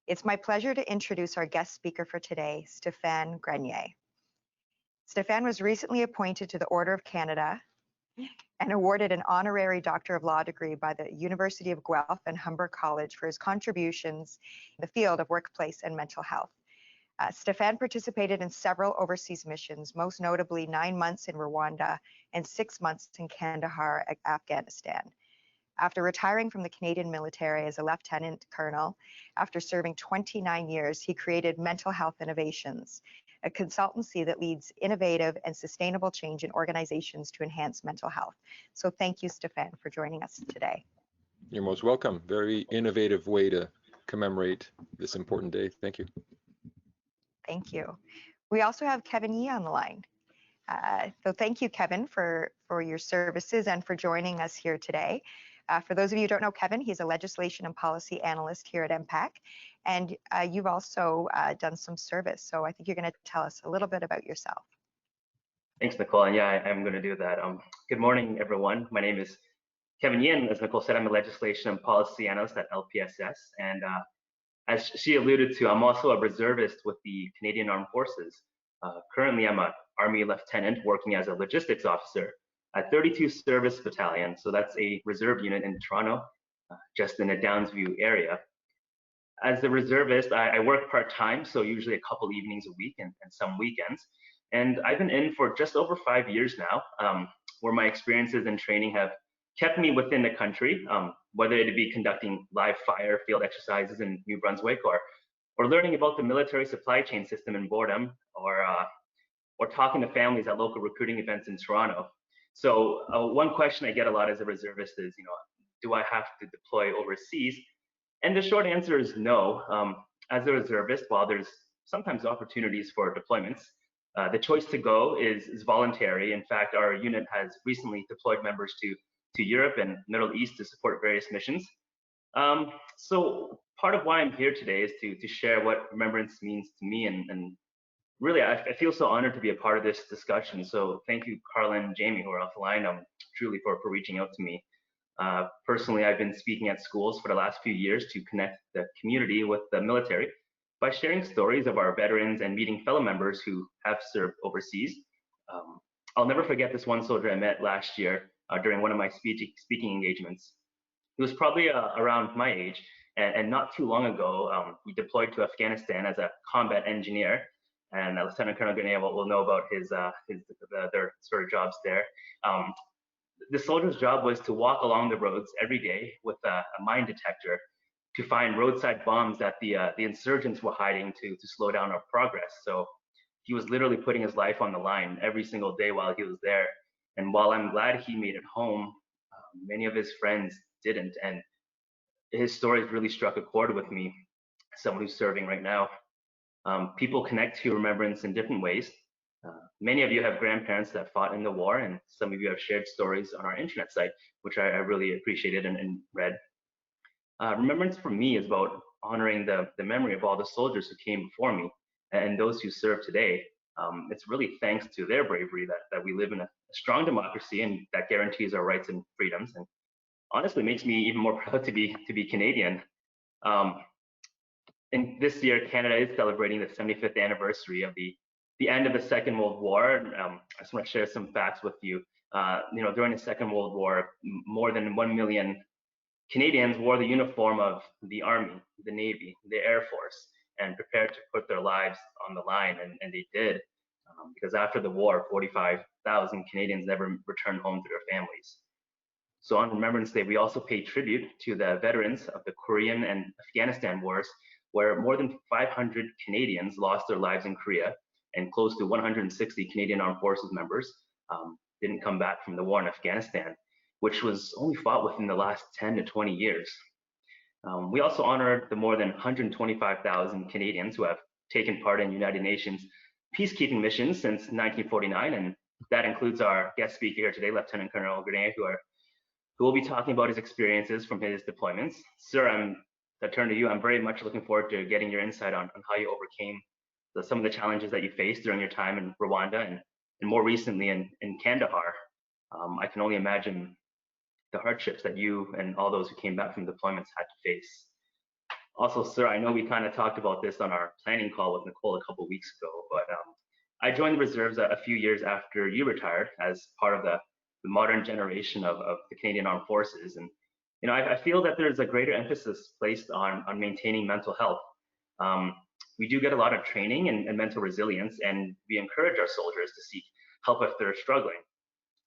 It's my pleasure to introduce our guest speaker for today, Stefan Grenier. Stefan was recently appointed to the Order of Canada and awarded an honorary Doctor of Law degree by the University of Guelph and Humber College for his contributions in the field of workplace and mental health. Stefan participated in several overseas missions, most notably 9 months in Rwanda and 6 months in Kandahar, Afghanistan. After retiring from the Canadian military as a lieutenant colonel, after serving 29 years, he created Mental Health Innovations, a consultancy that leads innovative and sustainable change in organizations to enhance mental health. So thank you, Stefan, for joining us today. You're most welcome. Very innovative way to commemorate this important day. Thank you. Thank you. We also have Kevin Yee on the line. So thank you, Kevin, for your services and for joining us here today. For those of you who don't know Kevin, he's a legislation and policy analyst here at MPAC, and you've also done some service. So I think you're going to tell us a little bit about yourself. Thanks, Nicole. And yeah, I'm going to do that. Good morning, everyone. My name is Kevin Yee, and as Nicole said, I'm a legislation and policy analyst at LPSS. And as she alluded to, I'm also a reservist with the Canadian Armed Forces. Currently, I'm an Army lieutenant working as a logistics officer at 32 Service Battalion. So that's a reserve unit in Toronto, just in the Downsview area. As a reservist, I work part-time, so usually a couple evenings a week and some weekends. And I've been in for just over 5 years now, where my experiences and training have kept me within the country, whether it be conducting live fire field exercises in New Brunswick or learning about the military supply chain system in Boredom or talking to families at local recruiting events in Toronto. So one question I get a lot as a reservist is, do I have to deploy overseas? And the short answer is no. As a reservist, while there's sometimes opportunities for deployments, the choice to go is voluntary. In fact, our unit has recently deployed members to Europe and Middle East to support various missions. So part of why I'm here today is to share what remembrance means to me, and really I feel so honored to be a part of this discussion. So thank you, Carlin and Jamie, who are off the line, truly for reaching out to me. Personally, I've been speaking at schools for the last few years to connect the community with the military by sharing stories of our veterans and meeting fellow members who have served overseas. I'll never forget this one soldier I met last year during one of my speaking engagements. He was probably around my age, and not too long ago, he deployed to Afghanistan as a combat engineer. And Lieutenant Colonel Grenier will know about their sort of jobs there. The soldier's job was to walk along the roads every day with a mine detector to find roadside bombs that the insurgents were hiding to slow down our progress. So he was literally putting his life on the line every single day while he was there. And while I'm glad he made it home, many of his friends didn't. And his stories really struck a chord with me, someone who's serving right now. People connect to remembrance in different ways. Many of you have grandparents that fought in the war, and some of you have shared stories on our internet site, which I really appreciated and read. Remembrance for me is about honoring the memory of all the soldiers who came before me and those who serve today. It's really thanks to their bravery that we live in a strong democracy and that guarantees our rights and freedoms, and honestly makes me even more proud to be Canadian. And this year, Canada is celebrating the 75th anniversary of the end of the Second World War. I just want to share some facts with you. During the Second World War, more than 1 million Canadians wore the uniform of the Army, the Navy, the Air Force, and prepared to put their lives on the line, and they did. Because after the war, 45,000 Canadians never returned home to their families. So on Remembrance Day, we also pay tribute to the veterans of the Korean and Afghanistan wars, where more than 500 Canadians lost their lives in Korea, and close to 160 Canadian Armed Forces members didn't come back from the war in Afghanistan, which was only fought within the last 10 to 20 years. We also honored the more than 125,000 Canadians who have taken part in United Nations peacekeeping missions since 1949, and that includes our guest speaker here today, Lieutenant Colonel Grenier, who will be talking about his experiences from his deployments. Sir, I turn to you. I'm very much looking forward to getting your insight on how you overcame some of the challenges that you faced during your time in Rwanda and more recently in Kandahar. I can only imagine the hardships that you and all those who came back from deployments had to face. Also, sir, I know we kind of talked about this on our planning call with Nicole a couple weeks ago, but I joined the reserves a few years after you retired as part of the modern generation of the Canadian Armed Forces. And, you know, I feel that there's a greater emphasis placed on maintaining mental health. We do get a lot of training and mental resilience, and we encourage our soldiers to seek help if they're struggling.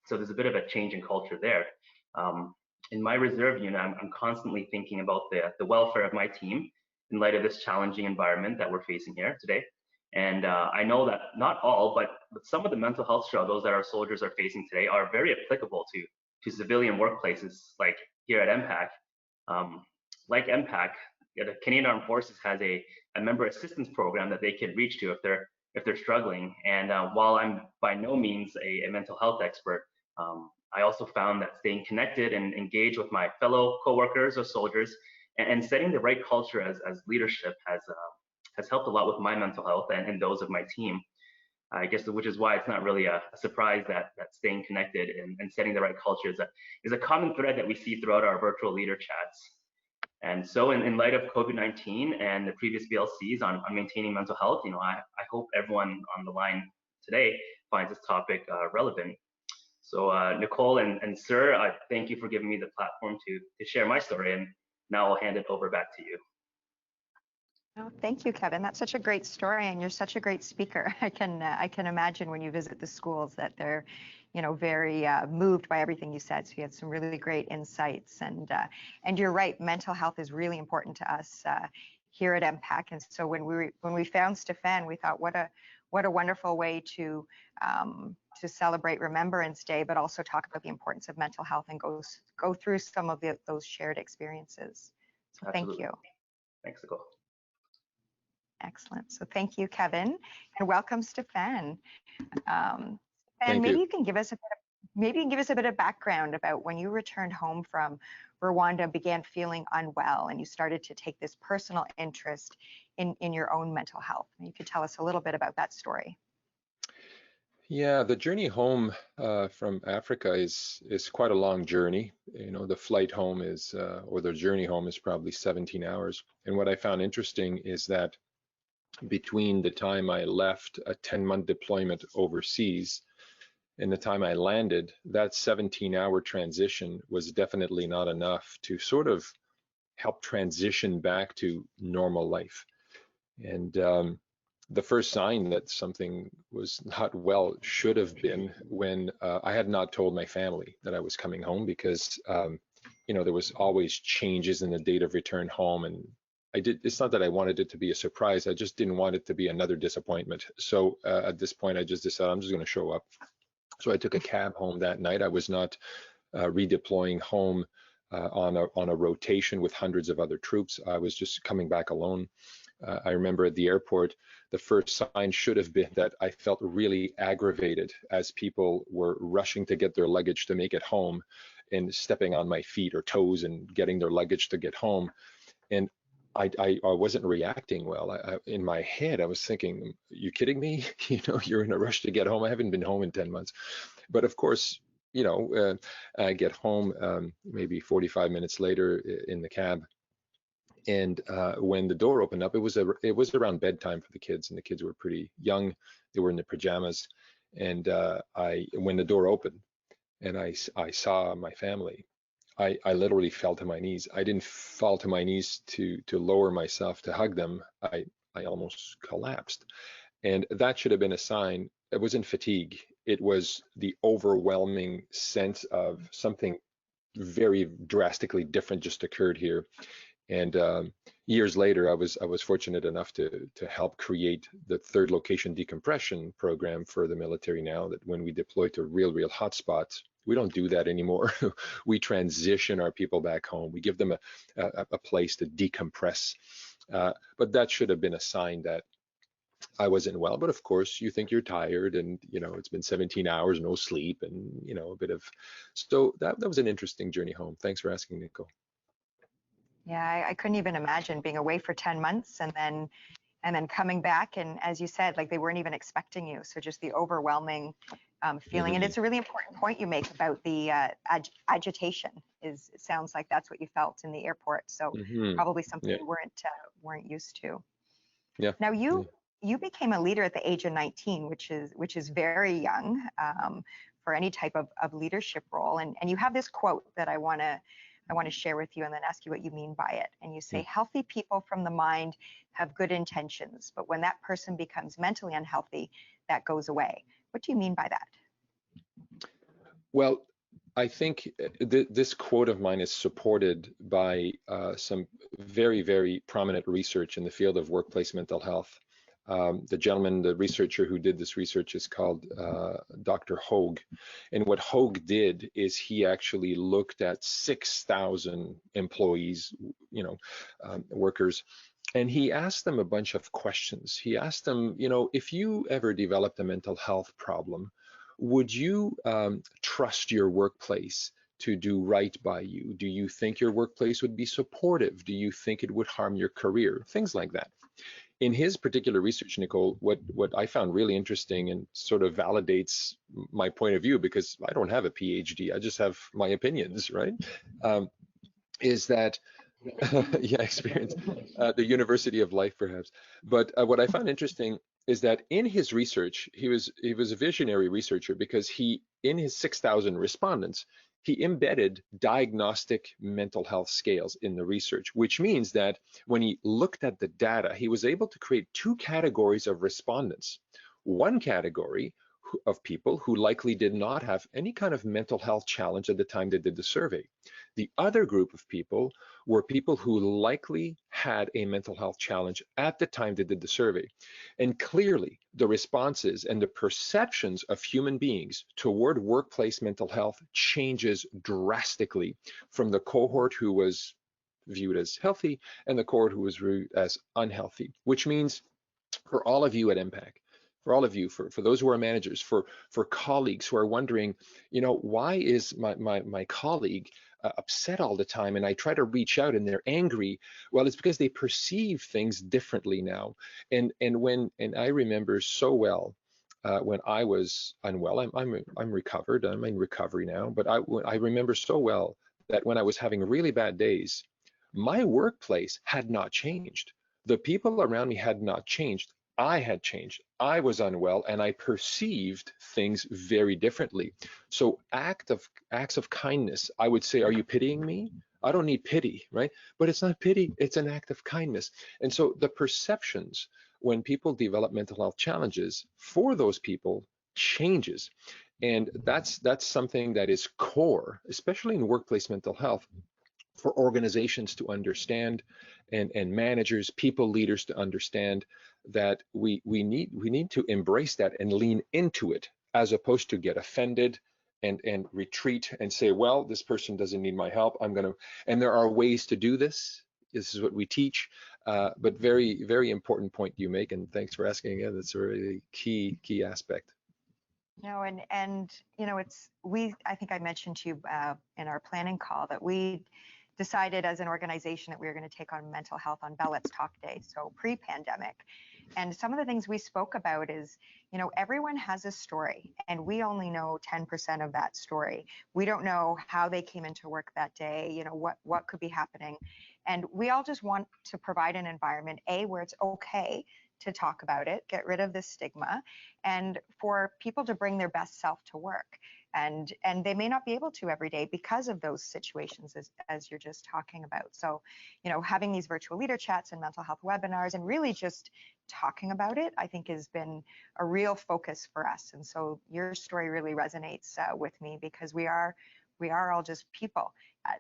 So there's a bit of a change in culture there. In my reserve unit, I'm constantly thinking about the welfare of my team in light of this challenging environment that we're facing here today. And I know that not all, but some of the mental health struggles that our soldiers are facing today are very applicable to civilian workplaces like here at MPAC. Like MPAC, the Canadian Armed Forces has a member assistance program that they can reach to if they're struggling. And while I'm by no means a mental health expert, I also found that staying connected and engaged with my fellow coworkers or soldiers and setting the right culture as leadership has helped a lot with my mental health and those of my team. I guess, which is why it's not really a surprise that staying connected and setting the right culture is a common thread that we see throughout our virtual leader chats. And so in light of COVID-19 and the previous BLCs on maintaining mental health, you know, I hope everyone on the line today finds this topic relevant. So Nicole and Sir, I thank you for giving me the platform to share my story, and now I'll hand it over back to you. Oh, thank you, Kevin. That's such a great story, and you're such a great speaker. I can imagine when you visit the schools that they're, you know, very moved by everything you said. So you had some really great insights, and you're right. Mental health is really important to us here at MPAC. And so when we found Stefan, we thought, what a wonderful way to celebrate Remembrance Day, but also talk about the importance of mental health and go through some of those shared experiences. So Absolutely. Thank you. Thanks, Nicole. Excellent. So thank you, Kevin, and welcome, Stefan. And Thank maybe you. you can give us a bit of background about when you returned home from Rwanda, began feeling unwell, and you started to take this personal interest in your own mental health. And you could tell us a little bit about that story. Yeah, the journey home from Africa is quite a long journey. You know, the flight home is, or the journey home is probably 17 hours. And what I found interesting is that between the time I left a 10-month deployment overseas and the time I landed, that 17-hour transition was definitely not enough to sort of help transition back to normal life. And the first sign that something was not well should have been when I had not told my family that I was coming home, because you know, there was always changes in the date of return home, and it's not that I wanted it to be a surprise, I just didn't want it to be another disappointment. So at this point I just decided I'm just going to show up. So I took a cab home that night. I was not redeploying home on a rotation with hundreds of other troops. I was just coming back alone. I remember at the airport, the first sign should have been that I felt really aggravated as people were rushing to get their luggage to make it home and stepping on my feet or toes and getting their luggage to get home. And I wasn't reacting well. In my head, I was thinking, you kidding me? You know, you're in a rush to get home. I haven't been home in 10 months. But of course, you know, I get home maybe 45 minutes later in the cab. And when the door opened up, it was around bedtime for the kids, and the kids were pretty young. They were in their pajamas. And when the door opened and I saw my family, I literally fell to my knees. I didn't fall to my knees to lower myself to hug them. I almost collapsed. And that should have been a sign. It wasn't fatigue. It was the overwhelming sense of something very drastically different just occurred here. And years later, I was fortunate enough to help create the third location decompression program for the military now, that when we deploy to real hotspots, we don't do that anymore. We transition our people back home. We give them a place to decompress. But that should have been a sign that I wasn't well. But of course, you think you're tired, and you know, it's been 17 hours, no sleep, and you know, a bit of. So that was an interesting journey home. Thanks for asking, Nicole. Yeah, I couldn't even imagine being away for 10 months and then coming back. And as you said, like, they weren't even expecting you. So just the overwhelming feeling. And it's a really important point you make about the agitation. It sounds like that's what you felt in the airport. So probably something you weren't used to. Yeah. Now you became a leader at the age of 19, which is very young for any type of leadership role. And you have this quote that I want to share with you and then ask you what you mean by it. And you say, healthy people from the mind have good intentions, but when that person becomes mentally unhealthy, that goes away. What do you mean by that? Well, I think this quote of mine is supported by some very, very prominent research in the field of workplace mental health. The researcher who did this research is called Dr. Hoag. And what Hoag did is he actually looked at 6,000 employees, workers, and he asked them a bunch of questions. He asked them, if you ever developed a mental health problem, would you trust your workplace to do right by you? Do you think your workplace would be supportive? Do you think it would harm your career? Things like that. In his particular research, Nicole, what I found really interesting and sort of validates my point of view, because I don't have a PhD, I just have my opinions, right? Is that, experience, the University of Life, perhaps. But what I found interesting is that in his research, he was a visionary researcher, because in his 6,000 respondents, he embedded diagnostic mental health scales in the research, which means that when he looked at the data, he was able to create two categories of respondents. One category of people who likely did not have any kind of mental health challenge at the time they did the survey. The other group of people were people who likely had a mental health challenge at the time they did the survey. And clearly, the responses and the perceptions of human beings toward workplace mental health changes drastically from the cohort who was viewed as healthy and the cohort who was viewed as unhealthy, which means for all of you at MPAC, for all of you, for those who are managers, for colleagues who are wondering, why is my colleague upset all the time, and I try to reach out and they're angry? Well, it's because they perceive things differently now. And I remember so well when I was unwell. I'm recovered. I'm in recovery now, but I remember so well that when I was having really bad days, my workplace had not changed. The people around me had not changed. I had changed. I was unwell, and I perceived things very differently. So acts of kindness, I would say, are you pitying me? I don't need pity, right? But it's not pity, it's an act of kindness. And so the perceptions when people develop mental health challenges for those people changes. And that's something that is core, especially in workplace mental health, for organizations to understand, and managers, people leaders to understand that we need to embrace that and lean into it, as opposed to get offended and retreat and say, well, this person doesn't need my help. And there are ways to do this. This is what we teach. But very, very important point you make, and thanks for asking again. That's a really key aspect. And I think I mentioned to you in our planning call that we decided as an organization that we were going to take on mental health on Bell Let's Talk Day, so pre-pandemic. And some of the things we spoke about is, everyone has a story, and we only know 10% of that story. We don't know how they came into work that day, what could be happening. And we all just want to provide an environment, where it's okay to talk about it, get rid of the stigma, and for people to bring their best self to work. And they may not be able to every day because of those situations as you're just talking about. So, having these virtual leader chats and mental health webinars and really just talking about it, I think has been a real focus for us. And so your story really resonates with me, because we are all just people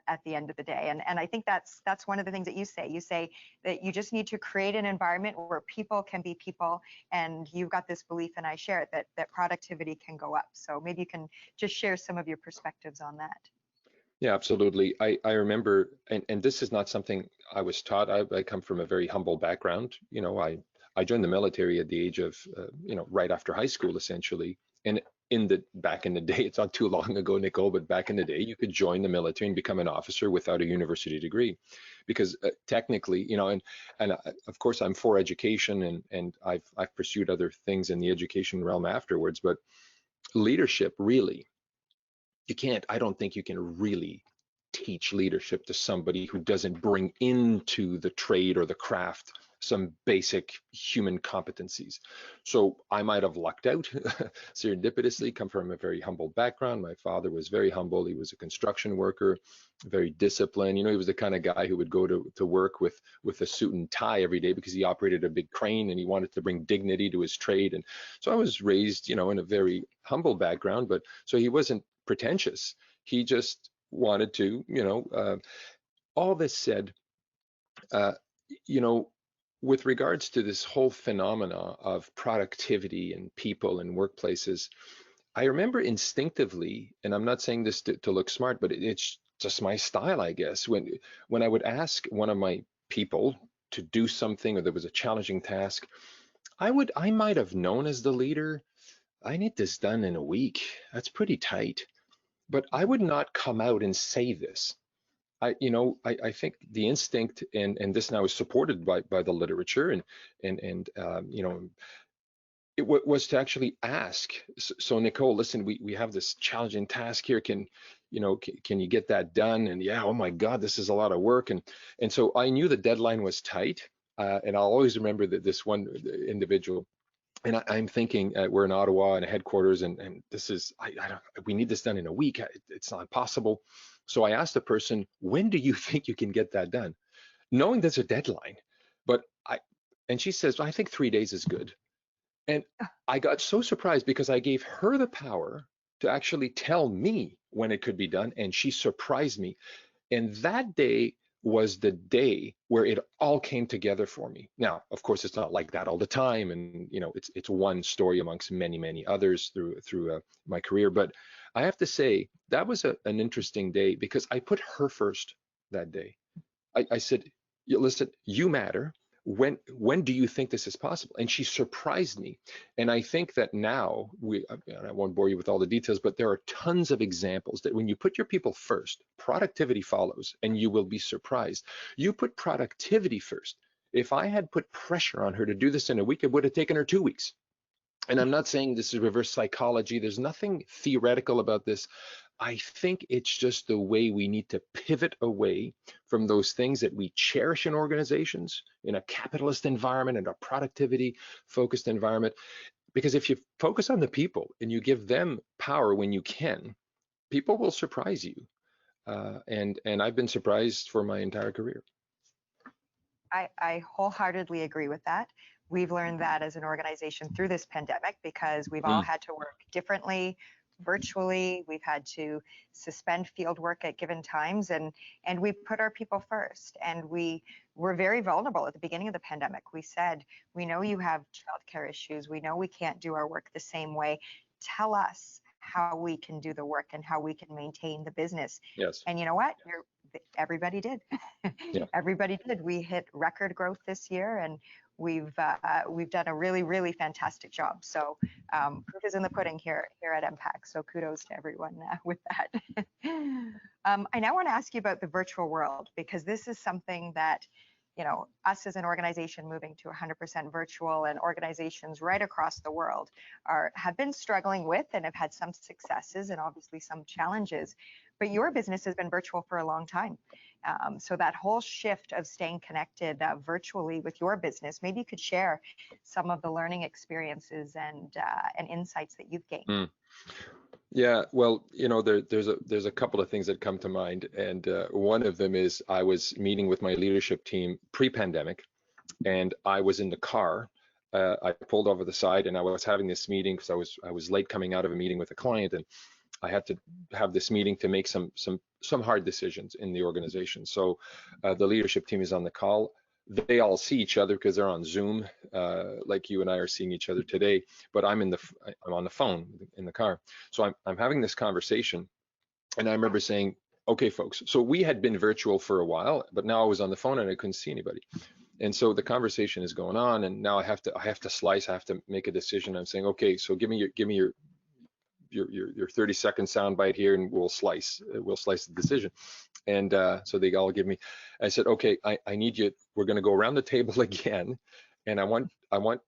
at the end of the day. And I think that's one of the things that you say. You say that you just need to create an environment where people can be people, and you've got this belief, and I share it, that productivity can go up. So maybe you can just share some of your perspectives on that. Yeah, absolutely. I remember, and this is not something I was taught. I come from a very humble background. I joined the military at the age of, right after high school, essentially. And back in the day, it's not too long ago, Nicole, but back in the day, you could join the military and become an officer without a university degree, because technically, and of course, I'm for education, and I've pursued other things in the education realm afterwards, but leadership, really, I don't think you can really teach leadership to somebody who doesn't bring into the trade or the craft some basic human competencies. So I might have lucked out serendipitously, come from a very humble background. My father was very humble. He was a construction worker, very disciplined. He was the kind of guy who would go to work with a suit and tie every day because he operated a big crane and he wanted to bring dignity to his trade. And so I was raised, in a very humble background, but so he wasn't pretentious. He just wanted to, all this said, uh, with regards to this whole phenomena of productivity and people and workplaces, I remember instinctively, and I'm not saying this to look smart, but it's just my style, I guess. When I would ask one of my people to do something or there was a challenging task, I might have known as the leader, I need this done in a week. That's pretty tight. But I would not come out and say this. I think the instinct, and this now is supported by the literature, and it was to actually ask. So Nicole, listen, we have this challenging task here. Can you get that done? And yeah, oh my God, this is a lot of work. And so I knew the deadline was tight, and I'll always remember that this one individual. And I'm thinking we're in Ottawa and headquarters, and this is we need this done in a week. It's not possible. So I asked the person, when do you think you can get that done? Knowing there's a deadline. And she says, I think 3 days is good. And I got so surprised because I gave her the power to actually tell me when it could be done, and she surprised me. And that day was the day where it all came together for me. Now, of course, it's not like that all the time, and it's one story amongst many others through my career. But I have to say that was an interesting day because I put her first that day. I said, listen, you matter. When do you think this is possible? And she surprised me. And I think that now and I won't bore you with all the details, but there are tons of examples that when you put your people first, productivity follows, and you will be surprised. You put productivity first. If I had put pressure on her to do this in a week, it would have taken her 2 weeks. And I'm not saying this is reverse psychology. There's nothing theoretical about this. I think it's just the way we need to pivot away from those things that we cherish in organizations, in a capitalist environment, in a productivity focused environment. Because if you focus on the people and you give them power when you can, people will surprise you. And I've been surprised for my entire career. I wholeheartedly agree with that. We've learned that as an organization through this pandemic because we've all had to work differently, virtually. We've had to suspend field work at given times, and we put our people first. And we were very vulnerable at the beginning of the pandemic. We said, we know you have childcare issues. We know we can't do our work the same way. Tell us how we can do the work and how we can maintain the business. Yes. And you know what? Everybody did. Yeah. Everybody did. We hit record growth this year, and we've done a really fantastic job. So proof is in the pudding here at MPAC. So kudos to everyone with that. I now want to ask you about the virtual world, because this is something that us as an organization moving to 100% virtual, and organizations right across the world have been struggling with and have had some successes and obviously some challenges. But your business has been virtual for a long time. So that whole shift of staying connected virtually with your business, maybe you could share some of the learning experiences and insights that you've gained. Yeah, well, there's a couple of things that come to mind, and one of them is I was meeting with my leadership team pre-pandemic, and I was in the car. I pulled over the side, and I was having this meeting because I was late coming out of a meeting with a client, and I had to have this meeting to make some hard decisions in the organization. So the leadership team is on the call. They all see each other because they're on Zoom, like you and I are seeing each other today. But I'm on the phone in the car. So I'm having this conversation, and I remember saying, "Okay, folks." So we had been virtual for a while, but now I was on the phone and I couldn't see anybody. And so the conversation is going on, and now I have to slice. I have to make a decision. I'm saying, "Okay, so give me your 30-second soundbite here, and we'll slice the decision." And so they all give me. I said, "Okay, I need you. We're going to go around the table again, and I want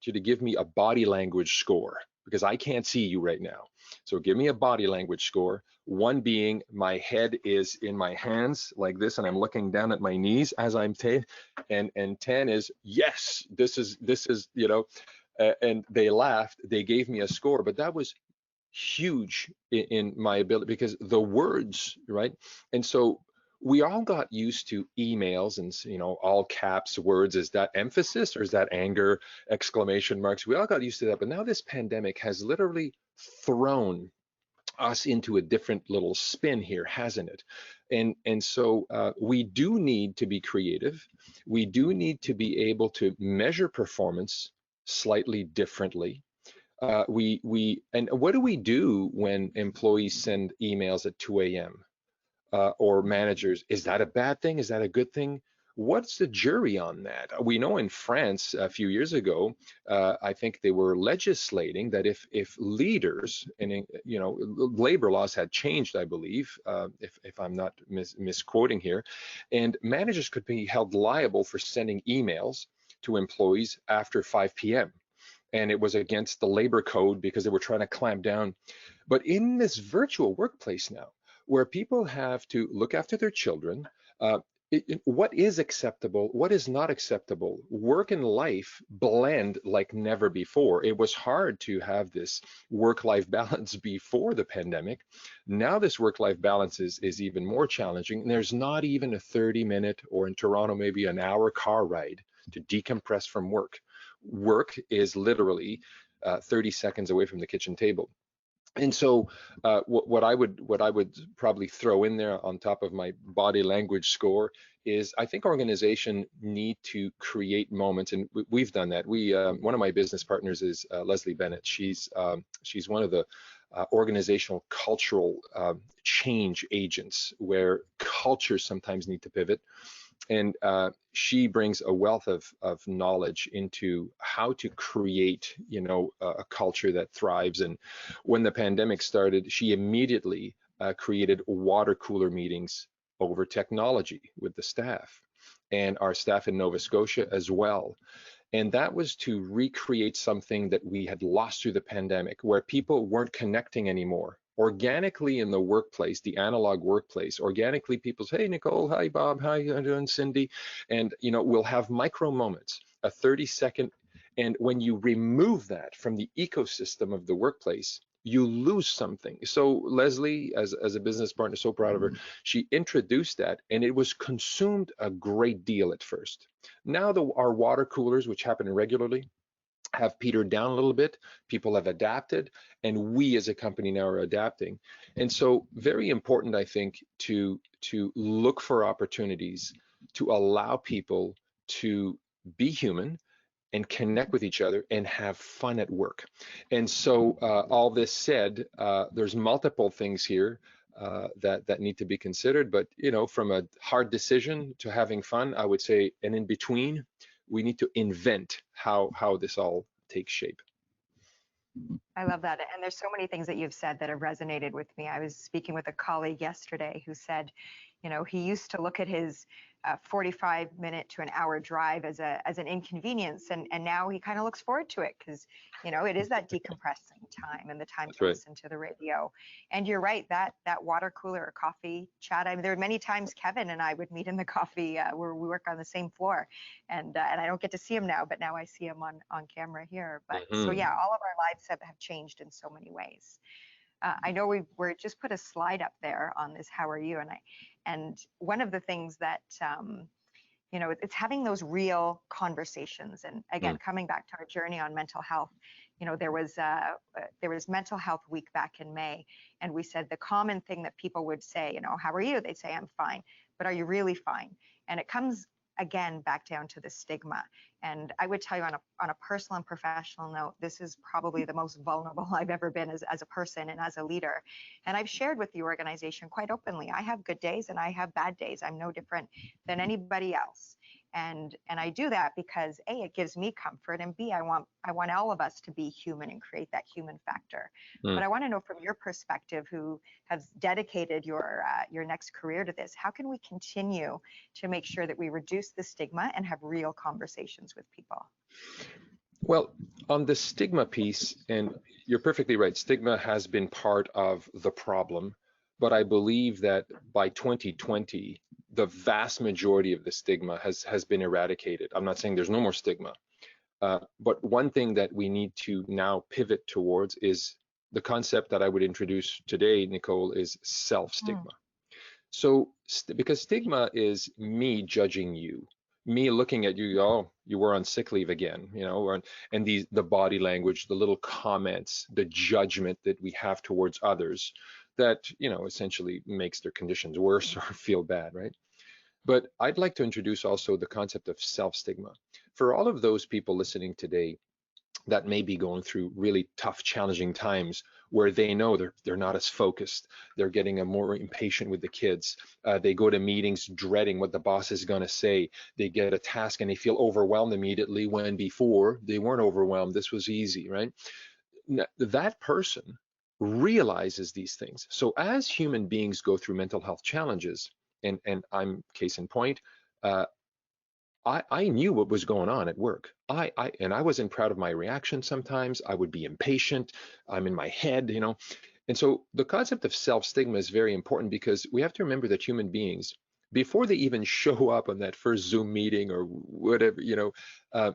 you to give me a body language score." because I can't see you right now. So give me a body language score. 1 being my head is in my hands like this, and I'm looking down at my knees as I'm and 10 is yes, this is and they laughed. They gave me a score, but that was huge in my ability, because the words, right? And so we all got used to emails and, all caps words. Is that emphasis or is that anger, exclamation marks? We all got used to that. But now this pandemic has literally thrown us into a different little spin here, hasn't it? And so we do need to be creative. We do need to be able to measure performance slightly differently. And what do we do when employees send emails at 2 a.m. Or managers? Is that a bad thing? Is that a good thing? What's the jury on that? We know in France a few years ago, I think they were legislating that if leaders and labor laws had changed, I believe, if I'm not misquoting here, and managers could be held liable for sending emails to employees after 5 p.m. And it was against the labor code because they were trying to clamp down. But in this virtual workplace now, where people have to look after their children, what is acceptable, what is not acceptable, work and life blend like never before. It was hard to have this work-life balance before the pandemic. Now this work-life balance is even more challenging. And there's not even a 30-minute, or in Toronto, maybe an hour car ride to decompress from work. Work is literally 30 seconds away from the kitchen table. And so what I would probably throw in there on top of my body language score is, I think organization need to create moments, and we've done that. One of my business partners is Leslie Bennett. She's one of the organizational cultural change agents, where cultures sometimes need to pivot. And she brings a wealth of knowledge into how to create, a culture that thrives. And when the pandemic started, she immediately created water cooler meetings over technology with the staff, and our staff in Nova Scotia as well. And that was to recreate something that we had lost through the pandemic, where people weren't connecting anymore. Organically in the workplace, the analog workplace, organically people say, hey, Nicole, hi, Bob, how you doing, Cindy? And, we'll have micro moments, a 30-second. And when you remove that from the ecosystem of the workplace, you lose something. So Leslie, as a business partner, so proud of her, she introduced that, and it was consumed a great deal at first. Now our water coolers, which happen regularly, have petered down a little bit. People have adapted, and we as a company now are adapting. And so very important, I think, to look for opportunities to allow people to be human and connect with each other and have fun at work. And so all this said, there's multiple things here that need to be considered, but from a hard decision to having fun, I would say, and in between, we need to invent how this all takes shape. I love that. And there's so many things that you've said that have resonated with me. I was speaking with a colleague yesterday who said, he used to look at his 45-minute to an hour drive as an inconvenience, and now he kind of looks forward to it, because it is that decompressing time and the time to listen to the radio. And you're right, that water cooler or coffee chat. I mean, there are many times Kevin and I would meet in the coffee where we work on the same floor, and I don't get to see him now, but now I see him on camera here. But so yeah, all of our lives have changed in so many ways. I know we're just put a slide up there on this, how are you? And one of the things that, it's having those real conversations. And again, coming back to our journey on mental health, there was Mental Health Week back in May, and we said the common thing that people would say, how are you? They'd say, I'm fine, but are you really fine? And it comes again back down to the stigma. And I would tell you on a personal and professional note, this is probably the most vulnerable I've ever been as a person and as a leader. And I've shared with the organization quite openly, I have good days and I have bad days. I'm no different than anybody else. And I do that because A, it gives me comfort, and B, I want all of us to be human and create that human factor. But I want to know, from your perspective, who has dedicated your next career to this, how can we continue to make sure that we reduce the stigma and have real conversations with people? Well, on the stigma piece, and you're perfectly right. Stigma has been part of the problem, but I believe that by 2020, the vast majority of the stigma has been eradicated. I'm not saying there's no more stigma, but one thing that we need to now pivot towards is the concept that I would introduce today, Nicole, is self-stigma. So, because stigma is me judging you, me looking at you, oh, you were on sick leave again, you know, and the body language, the little comments, the judgment that we have towards others that, you know, essentially makes their conditions worse or feel bad, right? But I'd like to introduce also the concept of self-stigma. For all of those people listening today that may be going through really tough, challenging times where they know they're not as focused, they're getting more impatient with the kids, they go to meetings dreading what the boss is going to say, they get a task and they feel overwhelmed immediately when before they weren't overwhelmed, this was easy, right? That person realizes these things. So as human beings go through mental health challenges, and I'm case in point, I knew what was going on at work. I wasn't proud of my reaction sometimes. I would be impatient. I'm in my head, you know. And so the concept of self-stigma is very important because we have to remember that human beings, before they even show up on that first Zoom meeting or whatever, you know,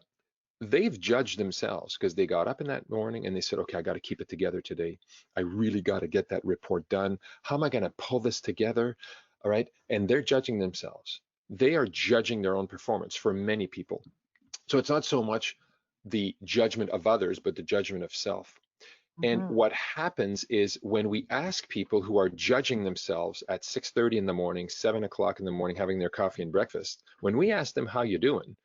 they've judged themselves because they got up in that morning and they said, okay, I got to keep it together today. I really got to get that report done. How am I going to pull this together? All right. And they're judging themselves. They are judging their own performance for many people. So it's not so much the judgment of others, but the judgment of self. And what happens is when we ask people who are judging themselves at 6:30 in the morning, 7 o'clock in the morning, having their coffee and breakfast, when we ask them how you doing,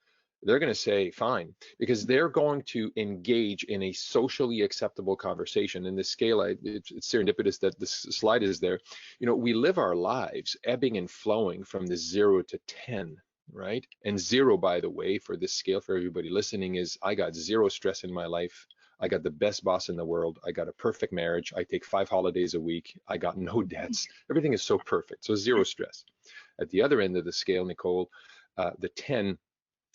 they're going to say fine, because they're going to engage in a socially acceptable conversation. In this scale, it's serendipitous that this slide is there. You know, we live our lives ebbing and flowing from the 0 to 10, right? And 0, by the way, for this scale, for everybody listening, is I got 0 stress in my life. I got the best boss in the world. I got a perfect marriage. I take 5 holidays a week. I got no debts. Everything is so perfect. So 0 stress. At the other end of the scale, Nicole, the 10,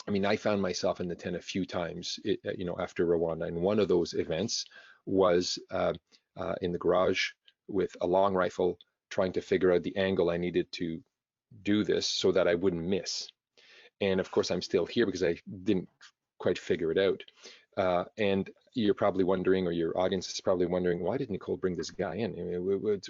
I mean, I found myself in the 10 a few times, you know, after Rwanda. And one of those events was in the garage with a long rifle, trying to figure out the angle I needed to do this so that I wouldn't miss. And of course, I'm still here because I didn't quite figure it out. And you're probably wondering, or your audience is probably wondering, why did Nicole bring this guy in? I mean,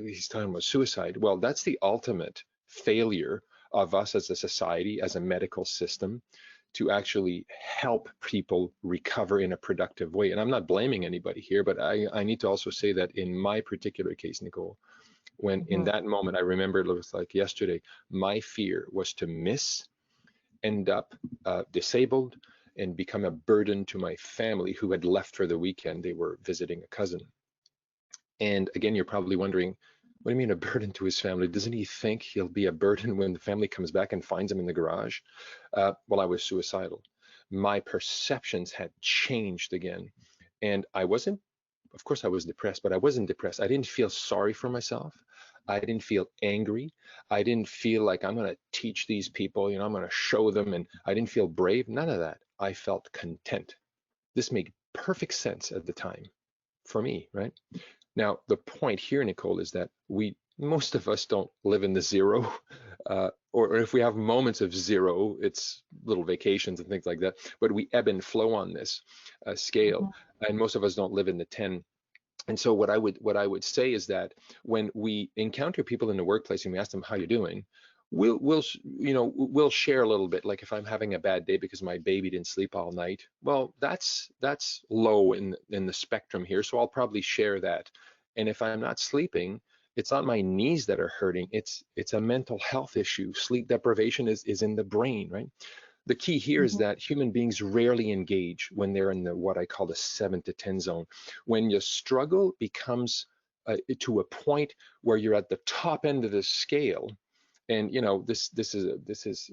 he's talking about suicide. Well, that's the ultimate failure of us as a society, as a medical system, to actually help people recover in a productive way. And I'm not blaming anybody here, but I need to also say that in my particular case, Nicole, when in that moment, I remember it was like yesterday, my fear was to miss, end up disabled, and become a burden to my family who had left for the weekend. They were visiting a cousin. And again, you're probably wondering, what do you mean a burden to his family? Doesn't he think he'll be a burden when the family comes back and finds him in the garage? Well, I was suicidal. My perceptions had changed again. And I wasn't, of course I was depressed, but I wasn't depressed. I didn't feel sorry for myself. I didn't feel angry. I didn't feel like I'm going to teach these people, you know, I'm going to show them. And I didn't feel brave. None of that. I felt content. This made perfect sense at the time for me, right? Now, the point here, Nicole, is that most of us don't live in the 0, or if we have moments of 0, it's little vacations and things like that, but we ebb and flow on this scale, and most of us don't live in the 10. And so what I would say is that when we encounter people in the workplace and we ask them how you're doing, we'll share a little bit. Like if I'm having a bad day because my baby didn't sleep all night, well, that's low in the spectrum here. So I'll probably share that. And if I'm not sleeping, it's not my knees that are hurting. It's a mental health issue. Sleep deprivation is in the brain, right? The key here is that human beings rarely engage when they're in what I call the 7 to 10 zone. When your struggle becomes to a point where you're at the top end of the scale, and you know this is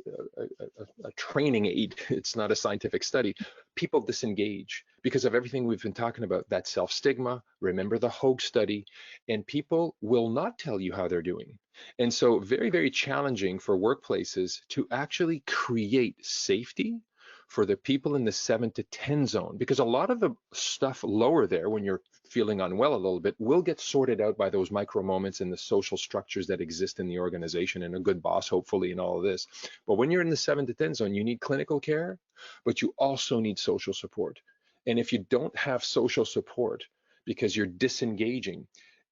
a training aid. It's not a scientific study. People disengage because of everything we've been talking about. That self-stigma. Remember the Hoag study, and people will not tell you how they're doing. And so very, very challenging for workplaces to actually create safety for the people in the 7 to 10 zone, because a lot of the stuff lower there, when you're feeling unwell a little bit, will get sorted out by those micro moments and the social structures that exist in the organization, and a good boss, hopefully, in all of this. But when you're in the 7 to 10 zone, you need clinical care, but you also need social support. And if you don't have social support because you're disengaging,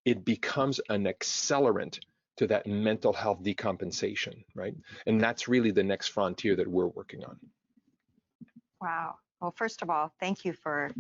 it becomes an accelerant to that mental health decompensation, right? And that's really the next frontier that we're working on. Wow. Well, first of all, thank you for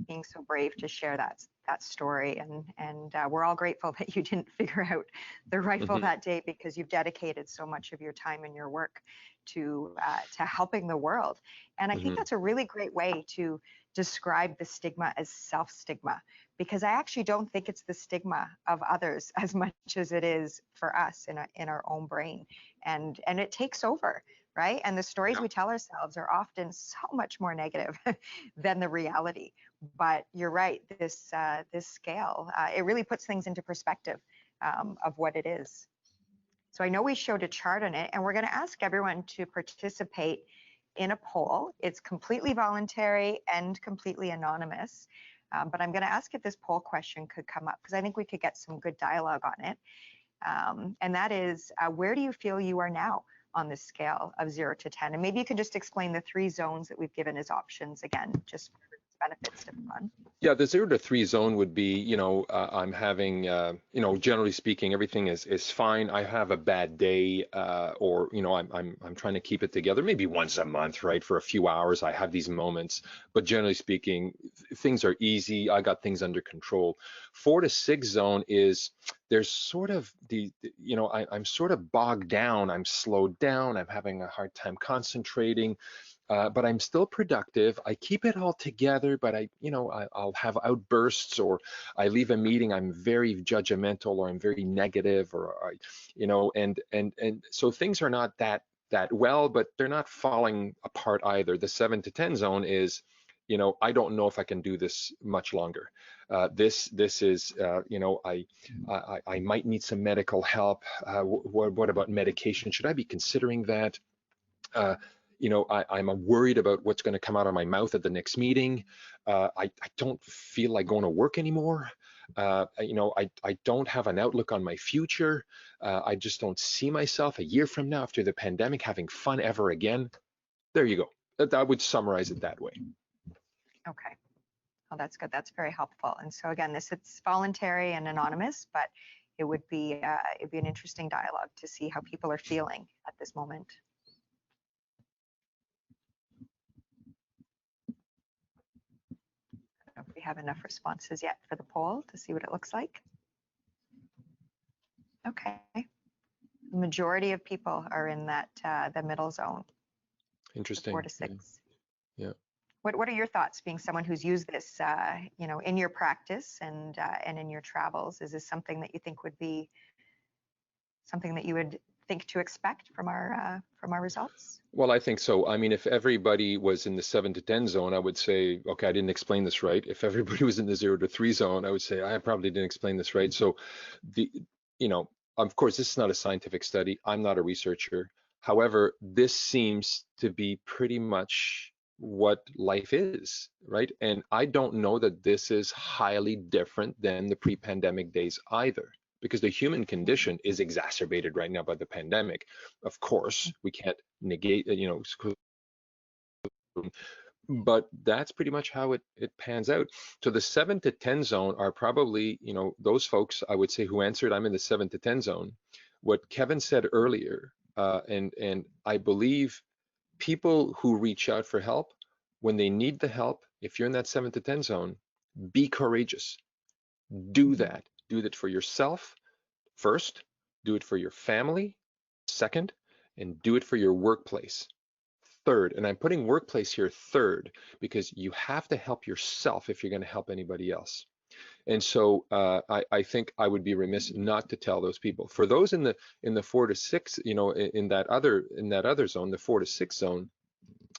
being so brave to share that story, and we're all grateful that you didn't figure out the rifle that day, because you've dedicated so much of your time and your work to helping the world. And I think that's a really great way to describe the stigma as self-stigma, because I actually don't think it's the stigma of others as much as it is for us in our own brain, and it takes over. Right? And the stories we tell ourselves are often so much more negative than the reality. But you're right, this scale, it really puts things into perspective of what it is. So I know we showed a chart on it, and we're going to ask everyone to participate in a poll. It's completely voluntary and completely anonymous. But I'm going to ask if this poll question could come up, because I think we could get some good dialogue on it. And that is, where do you feel you are now on this scale of 0 to 10? And maybe you can just explain the 3 zones that we've given as options again, just for benefits to fun. Yeah, the 0 to 3 zone would be, I'm having, generally speaking, everything is fine. I have a bad day, or, I'm trying to keep it together. Maybe once a month, right? For a few hours, I have these moments. But generally speaking, things are easy. I got things under control. 4 to 6 zone is, there's sort of I'm sort of bogged down. I'm slowed down. I'm having a hard time concentrating. But I'm still productive. I keep it all together, but I'll have outbursts, or I leave a meeting, I'm very judgmental, or I'm very negative, or and so things are not that well, but they're not falling apart either. The 7 to 10 zone is, I don't know if I can do this much longer. This is, I might need some medical help. What about medication? Should I be considering that? I'm worried about what's going to come out of my mouth at the next meeting. I don't feel like going to work anymore. I don't have an outlook on my future. I just don't see myself a year from now, after the pandemic, having fun ever again. There you go. I would summarize it that way. Okay. Well, that's good. That's very helpful. And so again, it's voluntary and anonymous, but it would be an interesting dialogue to see how people are feeling at this moment. If we have enough responses yet for the poll to see what it looks like. Okay. The majority of people are in that the middle zone. Interesting. 4 to 6. Yeah. What are your thoughts, being someone who's used this in your practice and in your travels? Is this something that you think would be something that you would think to expect from our results? Well, I think so. I mean, if everybody was in the 7 to 10 zone, I would say, okay, I didn't explain this right. If everybody was in the 0 to 3 zone, I would say, I probably didn't explain this right. So of course, this is not a scientific study. I'm not a researcher. However, this seems to be pretty much what life is, right? And I don't know that this is highly different than the pre-pandemic days either, because the human condition is exacerbated right now by the pandemic. Of course, we can't negate, but that's pretty much how it pans out. So the 7 to 10 zone are probably, those folks, I would say, who answered, I'm in the 7 to 10 zone. What Kevin said earlier, and I believe people who reach out for help, when they need the help, if you're in that 7 to 10 zone, be courageous. Do that. Do that for yourself first, do it for your family second, and do it for your workplace third. And I'm putting workplace here third, because you have to help yourself if you're going to help anybody else. And so I think I would be remiss not to tell those people. For those in the 4 to 6, in that other zone, the 4 to 6 zone,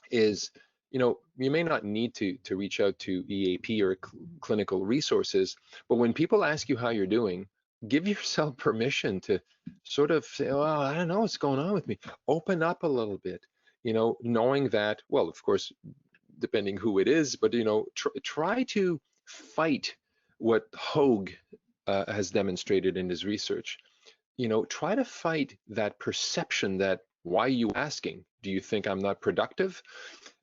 is, you may not need to reach out to EAP or clinical resources, but when people ask you how you're doing, give yourself permission to sort of say, well, I don't know what's going on with me. Open up a little bit. knowing that, well, of course, depending who it is, but try to fight what Hogue has demonstrated in his research. Try to fight that perception that, why are you asking? Do you think I'm not productive?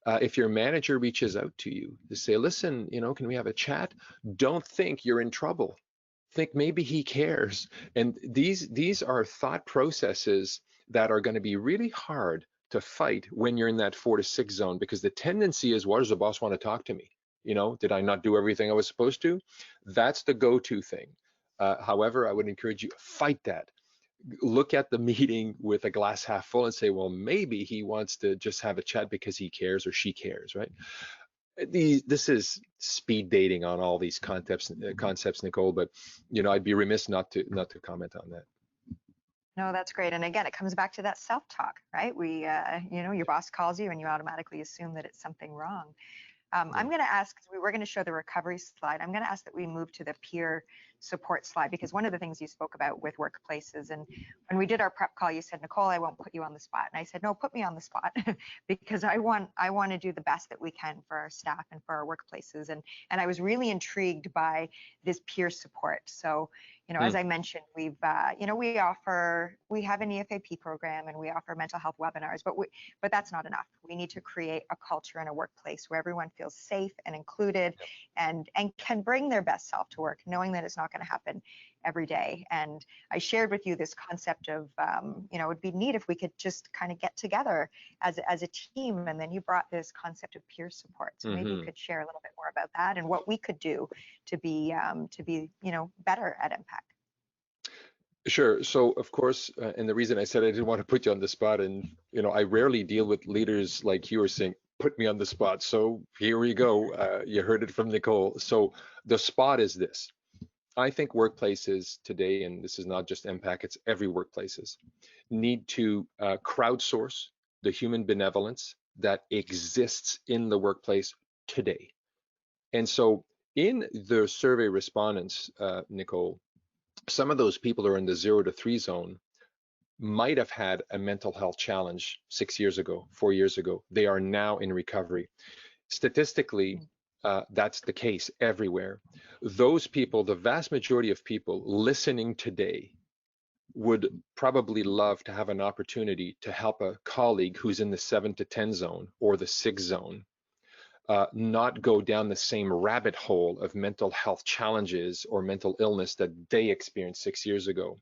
If your manager reaches out to you to say, listen, can we have a chat? Don't think you're in trouble. Think maybe he cares. And these are thought processes that are going to be really hard to fight when you're in that 4 to 6 zone, because the tendency is, what does the boss want to talk to me? Did I not do everything I was supposed to? That's the go-to thing. However, I would encourage you, fight that. Look at the meeting with a glass half full and say, well, maybe he wants to just have a chat because he cares or she cares, right? This is speed dating on all these concepts, Nicole, but I'd be remiss not to comment on that. No, that's great. And again, it comes back to that self-talk, right? Your boss calls you and you automatically assume that it's something wrong. I'm going to ask, because we were going to show the recovery slide, I'm going to ask that we move to the peer support slide, because one of the things you spoke about with workplaces, and when we did our prep call, you said, Nicole, I won't put you on the spot. And I said, no, put me on the spot, because I want to do the best that we can for our staff and for our workplaces. And I was really intrigued by this peer support. So, as I mentioned, we have an EFAP program and we offer mental health webinars, but that's not enough. We need to create a culture in a workplace where everyone feels safe and included, and can bring their best self to work, knowing that it's not going to happen every day. And I shared with you this concept of, it would be neat if we could just kind of get together as a team. And then you brought this concept of peer support. So maybe you could share a little bit more about that and what we could do to be better at impact. Sure. So of course, and the reason I said I didn't want to put you on the spot, and I rarely deal with leaders like you are saying, put me on the spot. So here we go. You heard it from Nicole. So the spot is this. I think workplaces today, and this is not just MPAC, it's every workplaces, need to crowdsource the human benevolence that exists in the workplace today. And so in the survey respondents, Nicole, some of those people who are in the 0 to 3 zone might have had a mental health challenge 6 years ago, 4 years ago. They are now in recovery. Statistically, that's the case everywhere. Those people, the vast majority of people listening today, would probably love to have an opportunity to help a colleague who's in the 7 to 10 zone or the 6 zone not go down the same rabbit hole of mental health challenges or mental illness that they experienced 6 years ago.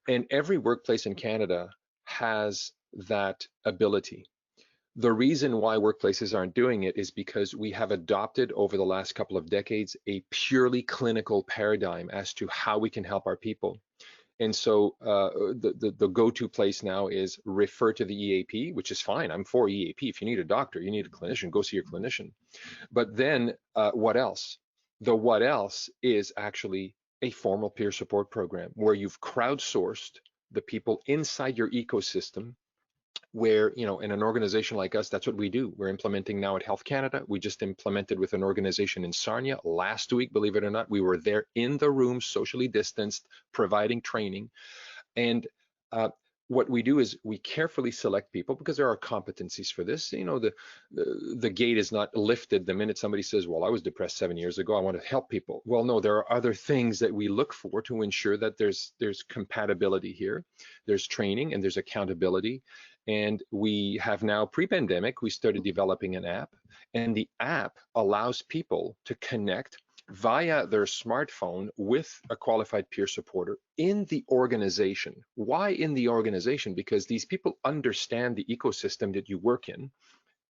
And every workplace in Canada has that ability. The reason why workplaces aren't doing it is because we have adopted over the last couple of decades a purely clinical paradigm as to how we can help our people. And so the go-to place now is refer to the EAP, which is fine. I'm for EAP. If you need a doctor, you need a clinician, go see your clinician. But then what else? The what else is actually a formal peer support program where you've crowdsourced the people inside your ecosystem, where, in an organization like us, that's what we do. We're implementing now at Health Canada. We just implemented with an organization in Sarnia last week, believe it or not. We were there in the room, socially distanced, providing training. And what we do is we carefully select people, because there are competencies for this. The gate is not lifted the minute somebody says, well, I was depressed 7 years ago, I want to help people. Well, no, there are other things that we look for to ensure that there's compatibility here. There's training and there's accountability. And we have now, pre-pandemic, we started developing an app, and the app allows people to connect via their smartphone with a qualified peer supporter in the organization. Why in the organization? Because these people understand the ecosystem that you work in,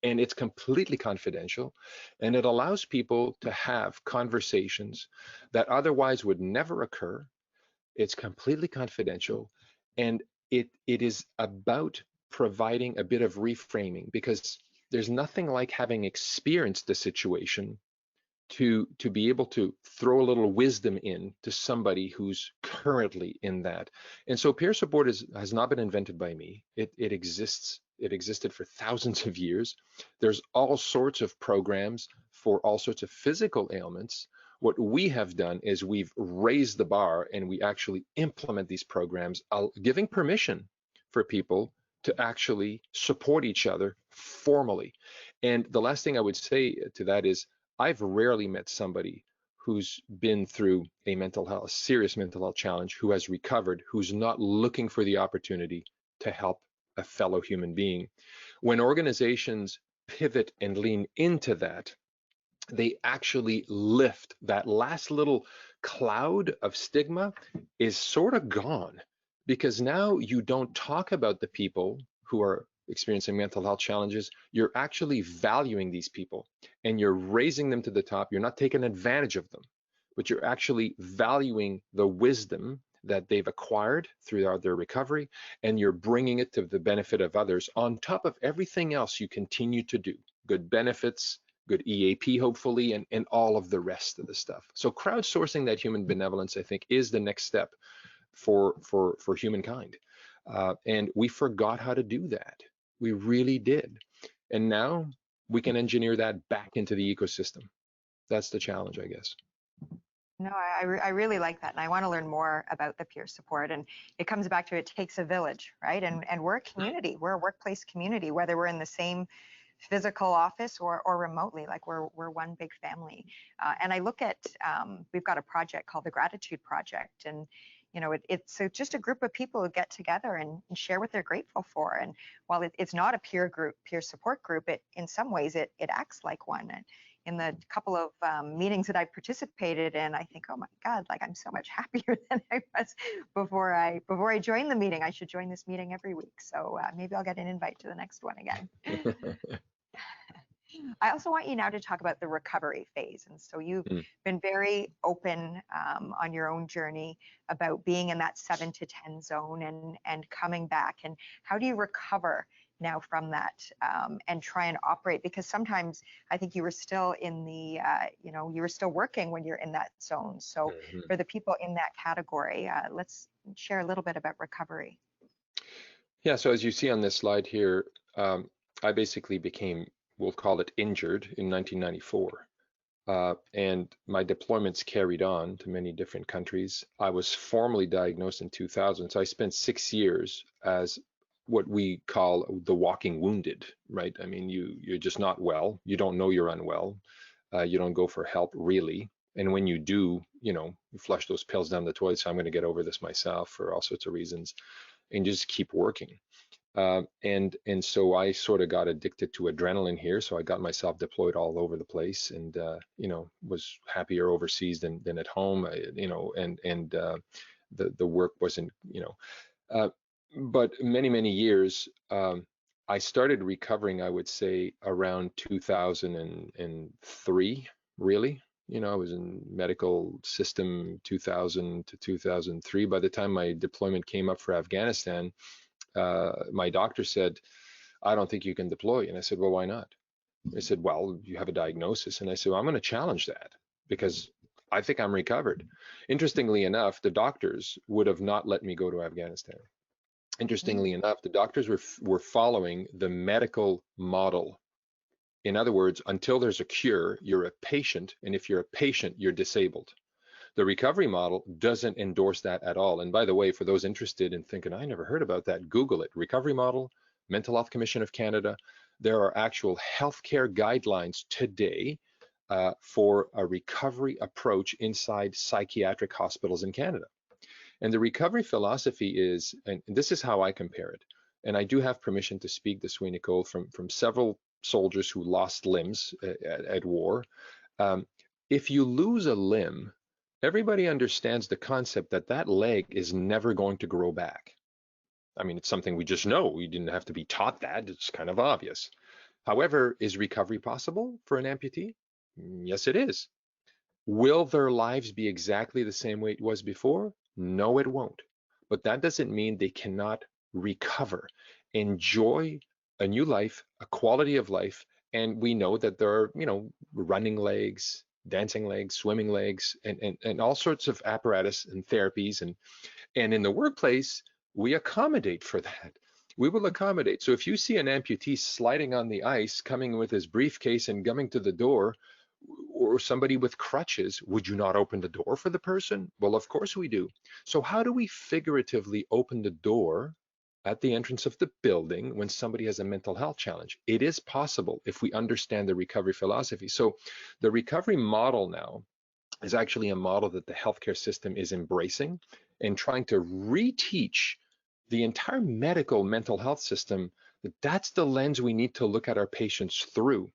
and it's completely confidential, and it allows people to have conversations that otherwise would never occur. It's completely confidential, and it is about providing a bit of reframing, because there's nothing like having experienced the situation to be able to throw a little wisdom in to somebody who's currently in that. And so peer support has not been invented by me. It exists. It existed for thousands of years. There's all sorts of programs for all sorts of physical ailments. What we have done is we've raised the bar, and we actually implement these programs, giving permission for people to actually support each other formally. And the last thing I would say to that is I've rarely met somebody who's been through a serious mental health challenge, who has recovered, who's not looking for the opportunity to help a fellow human being. When organizations pivot and lean into that, they actually lift that last little cloud of stigma is sort of gone, because now you don't talk about the people who are experiencing mental health challenges. You're actually valuing these people and you're raising them to the top. You're not taking advantage of them, but you're actually valuing the wisdom that they've acquired throughout their recovery, and you're bringing it to the benefit of others on top of everything else you continue to do. Good benefits, good EAP, hopefully, and all of the rest of the stuff. So crowdsourcing that human benevolence, I think, is the next step for humankind. And we forgot how to do that. We really did. And now we can engineer that back into the ecosystem. That's the challenge, I guess. No, I really like that. And I want to learn more about the peer support. And it comes back to it takes a village, right? And we're a community. We're a workplace community, whether we're in the same physical office or remotely, like we're one big family. And I look at, we've got a project called the Gratitude Project. And, you know, it's just a group of people who get together and share what they're grateful for. And while it's not a peer support group, it in some ways it acts like one. And in the couple of meetings that I participated in, I think, oh my God, like I'm so much happier than I was before I joined the meeting. I should join this meeting every week. So maybe I'll get an invite to the next one again. I also want you now to talk about the recovery phase. And so you've been very open on your own journey about being in that 7 to 10 zone and coming back. And how do you recover now from that and try and operate? Because sometimes I think you were still in the, you were still working when you're in that zone. So for the people in that category, let's share a little bit about recovery. Yeah, so as you see on this slide here, I basically became, we'll call it, injured in 1994. And my deployments carried on to many different countries. I was formally diagnosed in 2000. So I spent 6 years as what we call the walking wounded, right? I mean, you're just not well. You don't know you're unwell. You don't go for help, really. And when you do, you flush those pills down the toilet. So I'm going to get over this myself for all sorts of reasons, and just keep working. And so I sort of got addicted to adrenaline here. So I got myself deployed all over the place, and was happier overseas than at home. And the work wasn't, but many years. I started recovering, I would say, around 2003, really. I was in medical system 2000 to 2003. By the time my deployment came up for Afghanistan, my doctor said, I don't think you can deploy. And I said, well, why not? They said, well, you have a diagnosis. And I said, well, I'm going to challenge that because I think I'm recovered. Interestingly enough, the doctors would have not let me go to Afghanistan. Interestingly enough, the doctors were following the medical model. In other words, until there's a cure, you're a patient. And if you're a patient, you're disabled. The recovery model doesn't endorse that at all. And by the way, for those interested in thinking, I never heard about that, Google it. Recovery model, Mental Health Commission of Canada. There are actual healthcare guidelines today for a recovery approach inside psychiatric hospitals in Canada. And the recovery philosophy is, and this is how I compare it, and I do have permission to speak this way, Nicole, from several soldiers who lost limbs at war. If you lose a limb, everybody understands the concept that that leg is never going to grow back. I mean, it's something we just know. We didn't have to be taught that. It's kind of obvious. However, is recovery possible for an amputee? Yes, it is. Will their lives be exactly the same way it was before? No, it won't. But that doesn't mean they cannot recover, enjoy a new life, a quality of life. And we know that there are, running legs, dancing legs, swimming legs, and all sorts of apparatus and therapies. And in the workplace, we accommodate for that. We will accommodate. So if you see an amputee sliding on the ice, coming with his briefcase and coming to the door, or somebody with crutches, would you not open the door for the person? Well, of course we do. So how do we figuratively open the door at the entrance of the building when somebody has a mental health challenge. It is possible if we understand the recovery philosophy. So the recovery model now is actually a model that the healthcare system is embracing and trying to reteach the entire medical mental health system that that's the lens we need to look at our patients through.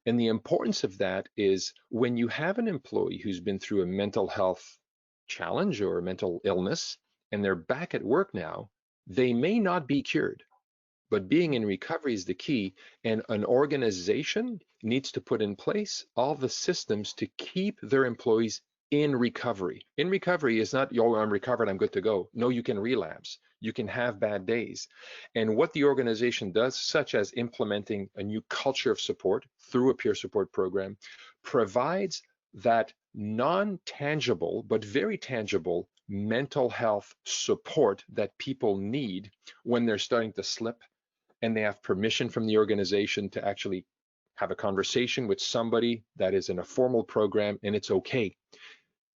And the importance of that is when you have an employee who's been through a mental health challenge or a mental illness and they're back at work now, they may not be cured, but being in recovery is the key. And an organization needs to put in place all the systems to keep their employees in recovery. In recovery is not, yo, I'm recovered, I'm good to go. No, you can relapse. You can have bad days. And what the organization does, such as implementing a new culture of support through a peer support program, provides that non-tangible but very tangible mental health support that people need when they're starting to slip, and they have permission from the organization to actually have a conversation with somebody that is in a formal program, and it's okay.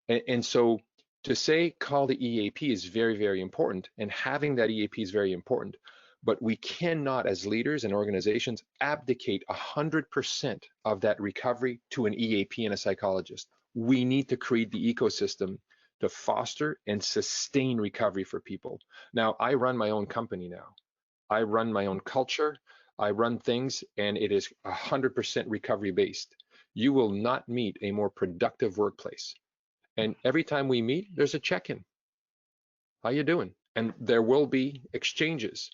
And so to say call the EAP is very, very important, and having that EAP is very important. But we cannot, as leaders and organizations, abdicate 100% of that recovery to an EAP and a psychologist. We need to create the ecosystem to foster and sustain recovery for people. Now, I run my own company now. I run my own culture. I run things, and it is 100% recovery based. You will not meet a more productive workplace. And every time we meet, there's a check-in. How you doing? And there will be exchanges.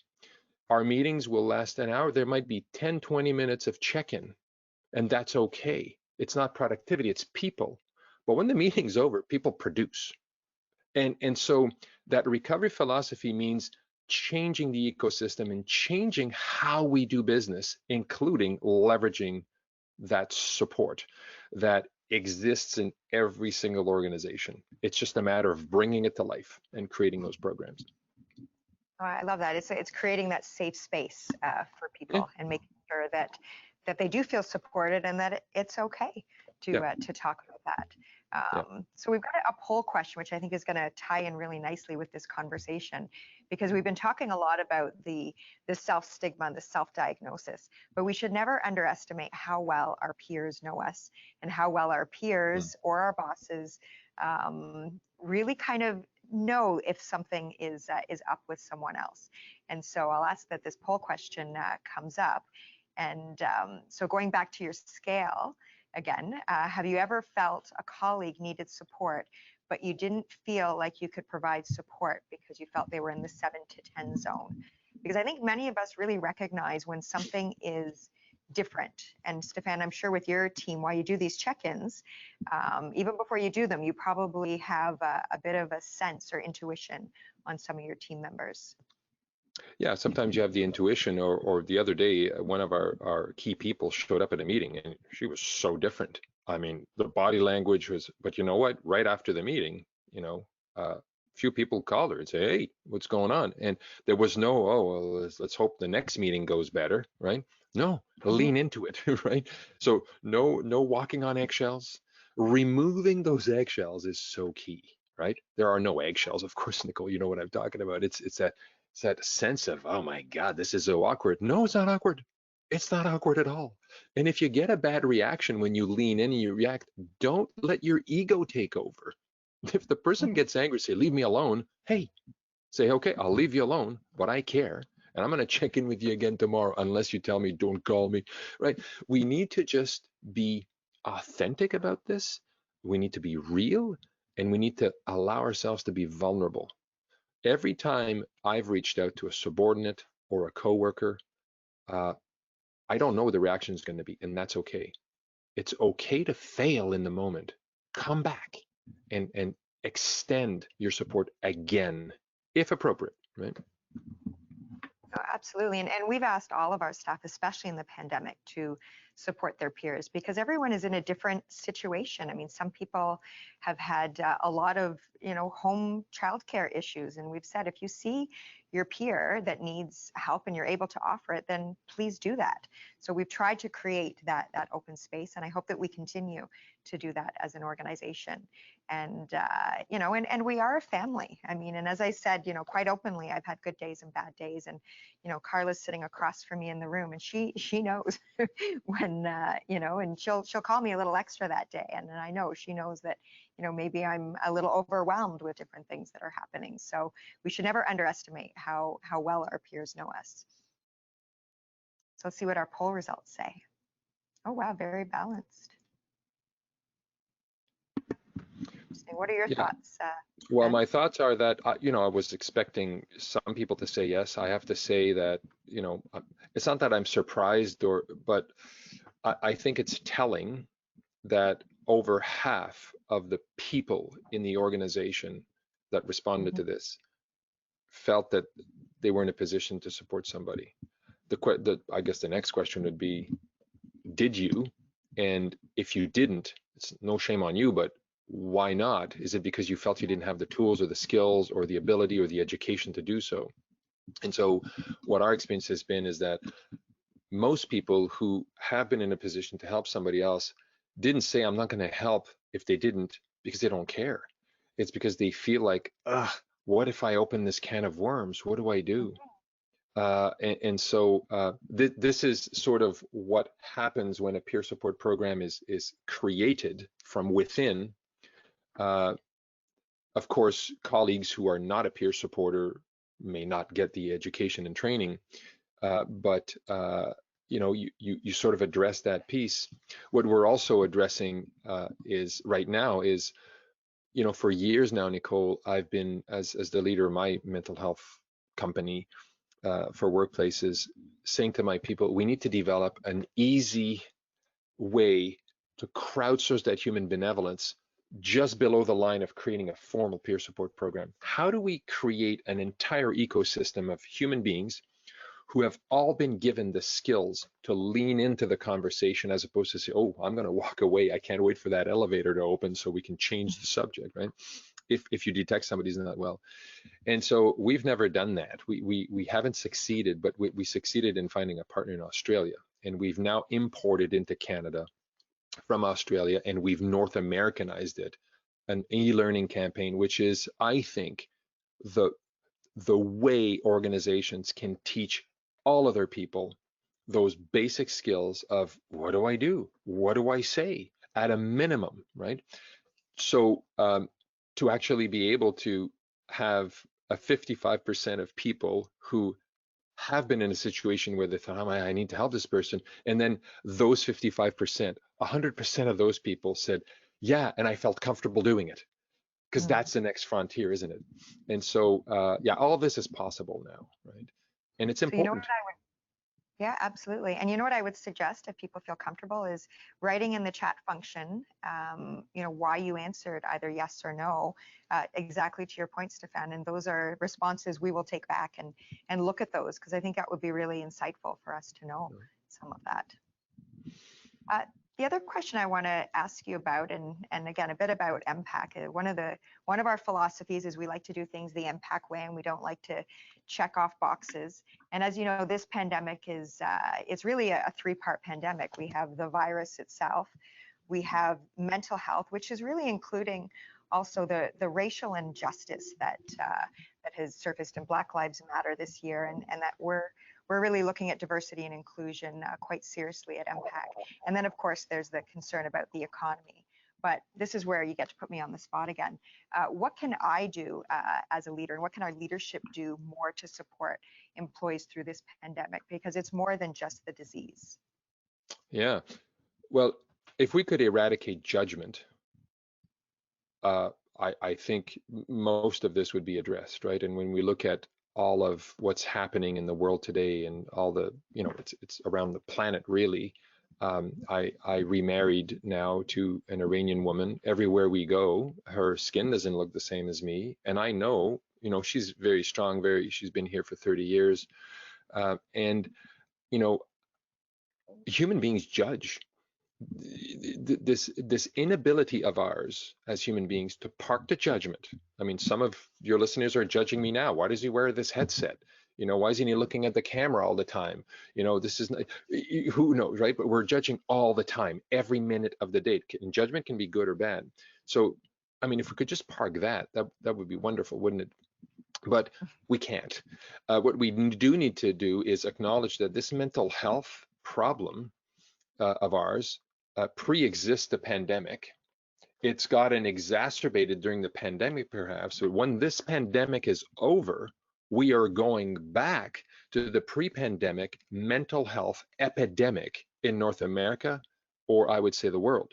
Our meetings will last an hour. There might be 10, 20 minutes of check-in, and that's okay. It's not productivity, it's people. But when the meeting's over, people produce. And so that recovery philosophy means changing the ecosystem and changing how we do business, including leveraging that support that exists in every single organization. It's just a matter of bringing it to life and creating those programs. Oh, I love that. It's creating that safe space for people, Yeah. and making sure that they do feel supported, and that it's okay to talk about that. So we've got a poll question, which I think is going to tie in really nicely with this conversation, because we've been talking a lot about the self-stigma and the self-diagnosis, but we should never underestimate how well our peers know us, and how well our peers or our bosses really kind of know if something is up with someone else. And so I'll ask that this poll question comes up. And so going back to your scale again, have you ever felt a colleague needed support, but you didn't feel like you could provide support because you felt they were in the 7 to 10 zone? Because I think many of us really recognize when something is different. And Stefan, I'm sure with your team, while you do these check-ins, even before you do them, you probably have a bit of a sense or intuition on some of your team members. Yeah, sometimes you have the intuition, or the other day, one of our key people showed up at a meeting and she was so different. I mean, the body language was, but you know what? Right after the meeting, few people called her and say, hey, what's going on? And there was no, oh, well, let's hope the next meeting goes better, right? No, lean into it, right? So no walking on eggshells. Removing those eggshells is so key, right? There are no eggshells, of course, Nicole, you know what I'm talking about. It's that sense of, oh my God, this is so awkward. No, it's not awkward. It's not awkward at all. And if you get a bad reaction when you lean in and you react, don't let your ego take over. If the person gets angry, say, leave me alone. Hey, say, okay, I'll leave you alone, but I care. And I'm going to check in with you again tomorrow unless you tell me, don't call me, right? We need to just be authentic about this. We need to be real, and we need to allow ourselves to be vulnerable. Every time I've reached out to a subordinate or a coworker, I don't know what the reaction is going to be, and that's okay. It's okay to fail in the moment. Come back and extend your support again, if appropriate, right? Oh, absolutely. And we've asked all of our staff, especially in the pandemic, to support their peers, because everyone is in a different situation. I mean, some people have had a lot of, home childcare issues. And we've said, if you see your peer that needs help and you're able to offer it, then please do that. So we've tried to create that open space, and I hope that we continue to do that as an organization. And you know, and we are a family. I mean, and as I said, you know, quite openly, I've had good days and bad days. And you know, Carla's sitting across from me in the room, and she knows when you know, and she'll call me a little extra that day, and I know she knows that, you know, maybe I'm a little overwhelmed with different things that are happening. So we should never underestimate how well our peers know us. So let's see what our poll results say. Oh wow, very balanced. What are your thoughts? Well, Ben? my thoughts are that, you know, I was expecting some people to say yes. I have to say that, you know, it's not that I'm surprised, but I think it's telling that over half of the people in the organization that responded to this felt that they were in a position to support somebody. I guess the next question would be, did you? And if you didn't, it's no shame on you, but why not? Is it because you felt you didn't have the tools or the skills or the ability or the education to do so? And so what our experience has been is that most people who have been in a position to help somebody else didn't say, I'm not going to help if they didn't, because they don't care. It's because they feel like, what if I open this can of worms? What do I do? This is sort of what happens when a peer support program is created from within. Of course, colleagues who are not a peer supporter may not get the education and training, but you know, you sort of address that piece. What we're also addressing is right now is, you know, for years now, Nicole, I've been as the leader of my mental health company for workplaces, saying to my people, we need to develop an easy way to crowdsource that human benevolence just below the line of creating a formal peer support program. How do we create an entire ecosystem of human beings who have all been given the skills to lean into the conversation, as opposed to say, oh, I'm going to walk away, I can't wait for that elevator to open so we can change the subject, right? If you detect somebody's not well. And so we've never done that. We haven't succeeded, but we succeeded in finding a partner in Australia. And we've now imported into Canada from Australia, and we've North Americanized it, an e-learning campaign, which is, I think, the way organizations can teach all of their people those basic skills of what do I do? What do I say? At a minimum, right? So to actually be able to have a 55% of people who have been in a situation where they thought, oh, I need to help this person. And then those 55%, 100% of those people said, yeah, and I felt comfortable doing it. Because that's the next frontier, isn't it? And so, yeah, all of this is possible now, right? And it's So you know important. what I would, yeah, absolutely. And you know what I would suggest if people feel comfortable is writing in the chat function, you know, why you answered either yes or no, exactly to your point, Stefan. And those are responses we will take back and look at those, because I think that would be really insightful for us to know some of that. The other question I want to ask you about, and again, a bit about MPAC. One of our philosophies is we like to do things the MPAC way, and we don't like to check off boxes. And as you know, this pandemic is it's really a three-part pandemic. We have the virus itself, we have mental health, which is really including also the racial injustice that has surfaced in Black Lives Matter this year, and that we're really looking at diversity and inclusion quite seriously at MPAC. And then, of course, there's the concern about the economy. But this is where you get to put me on the spot again. What can I do as a leader, and what can our leadership do more to support employees through this pandemic? Because it's more than just the disease. Yeah. Well, if we could eradicate judgment, I think most of this would be addressed, right? And when we look at all of what's happening in the world today and all the, you know, it's around the planet really. I remarried now to an Iranian woman. Everywhere we go, her skin doesn't look the same as me. And I know, you know, she's very strong, she's been here for 30 years. And, you know, human beings judge. this inability of ours as human beings to park the judgment. I mean, some of your listeners are judging me now. Why does he wear this headset? Why isn't he looking at the camera all the time? This is, who knows, right? But we're judging all the time, every minute of the day. And judgment can be good or bad. So, I mean, if we could just park that would be wonderful, wouldn't it? But we can't. What we do need to do is acknowledge that this mental health problem of ours pre-exists the pandemic. It's gotten exacerbated during the pandemic, perhaps. But when this pandemic is over, we are going back to the pre-pandemic mental health epidemic in North America, or I would say the world.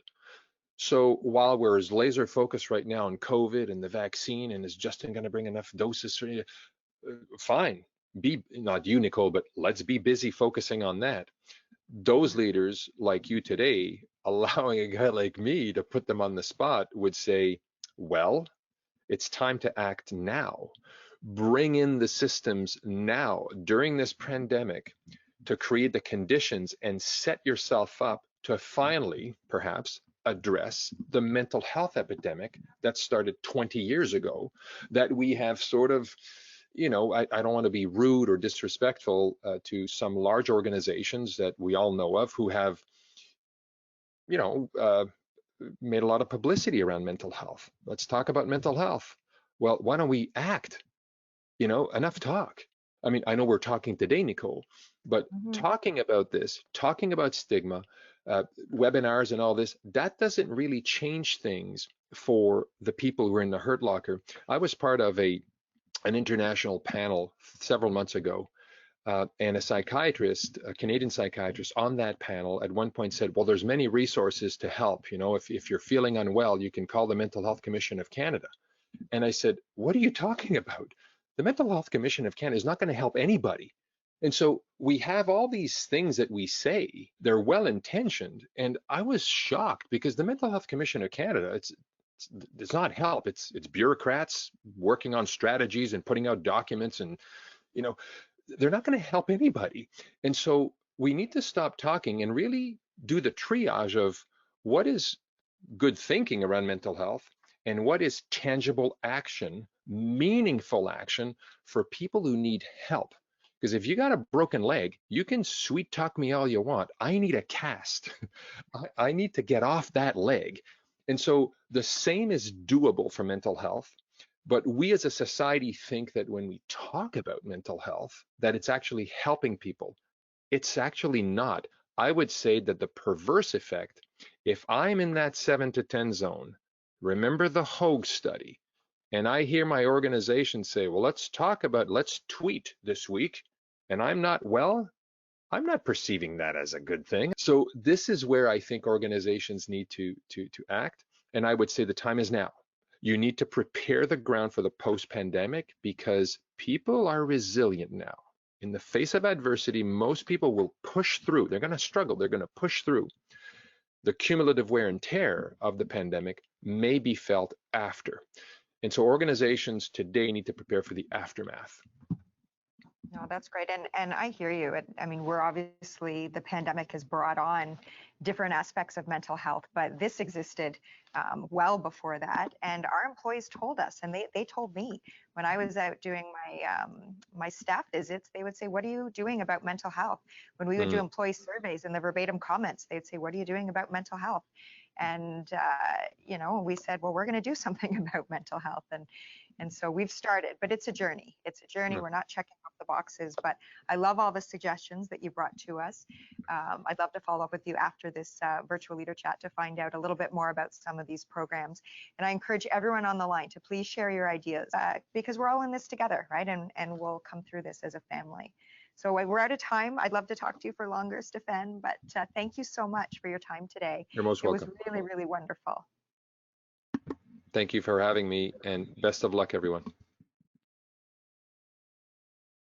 So while we're as laser focused right now on COVID and the vaccine, and is Justin going to bring enough doses for you? Fine, be not you, Nicole, but let's be busy focusing on that. Those leaders like you today, allowing a guy like me to put them on the spot, would say, well, it's time to act now. Bring in the systems now during this pandemic to create the conditions and set yourself up to finally, perhaps, address the mental health epidemic that started 20 years ago, that we have sort of, I don't want to be rude or disrespectful to some large organizations that we all know of who have, made a lot of publicity around mental health. Let's talk about mental health. Well, why don't we act? Enough talk. I mean, I know we're talking today, Nicole, but talking about this, talking about stigma, webinars and all this, that doesn't really change things for the people who are in the hurt locker. I was part of an international panel several months ago, and a psychiatrist, a Canadian psychiatrist on that panel at one point said, well, there's many resources to help. If you're feeling unwell, you can call the Mental Health Commission of Canada. And I said, what are you talking about? The Mental Health Commission of Canada is not going to help anybody. And so we have all these things that we say, they're well-intentioned. And I was shocked because the Mental Health Commission of Canada, it's not help. It's bureaucrats working on strategies and putting out documents, and they're not going to help anybody. And so we need to stop talking and really do the triage of what is good thinking around mental health and what is tangible action, meaningful action for people who need help. Because if you got a broken leg, you can sweet talk me all you want. I need a cast. I need to get off that leg. And so the same is doable for mental health, but we as a society think that when we talk about mental health, that it's actually helping people. It's actually not. I would say that the perverse effect, if I'm in that 7 to 10 zone, remember the Hogue study, and I hear my organization say, well, let's tweet this week, and I'm not well, I'm not perceiving that as a good thing. So this is where I think organizations need to act. And I would say the time is now. You need to prepare the ground for the post-pandemic because people are resilient now. In the face of adversity, most people will push through. They're going to struggle. They're going to push through. The cumulative wear and tear of the pandemic may be felt after. And so organizations today need to prepare for the aftermath. No, that's great. And I hear you. I mean, the pandemic has brought on different aspects of mental health, but this existed well before that. And our employees told us, and they told me when I was out doing my staff visits, they would say, what are you doing about mental health? When we would do employee surveys, and the verbatim comments, they'd say, what are you doing about mental health? And, we said, well, we're going to do something about mental health. And so we've started, but it's a journey. It's a journey. We're not checking off the boxes, but I love all the suggestions that you brought to us. I'd love to follow up with you after this virtual leader chat to find out a little bit more about some of these programs. And I encourage everyone on the line to please share your ideas because we're all in this together, right? And we'll come through this as a family. So we're out of time. I'd love to talk to you for longer, Stefan, but thank you so much for your time today. You're most welcome. It was really, really wonderful. Thank you for having me, and best of luck, everyone.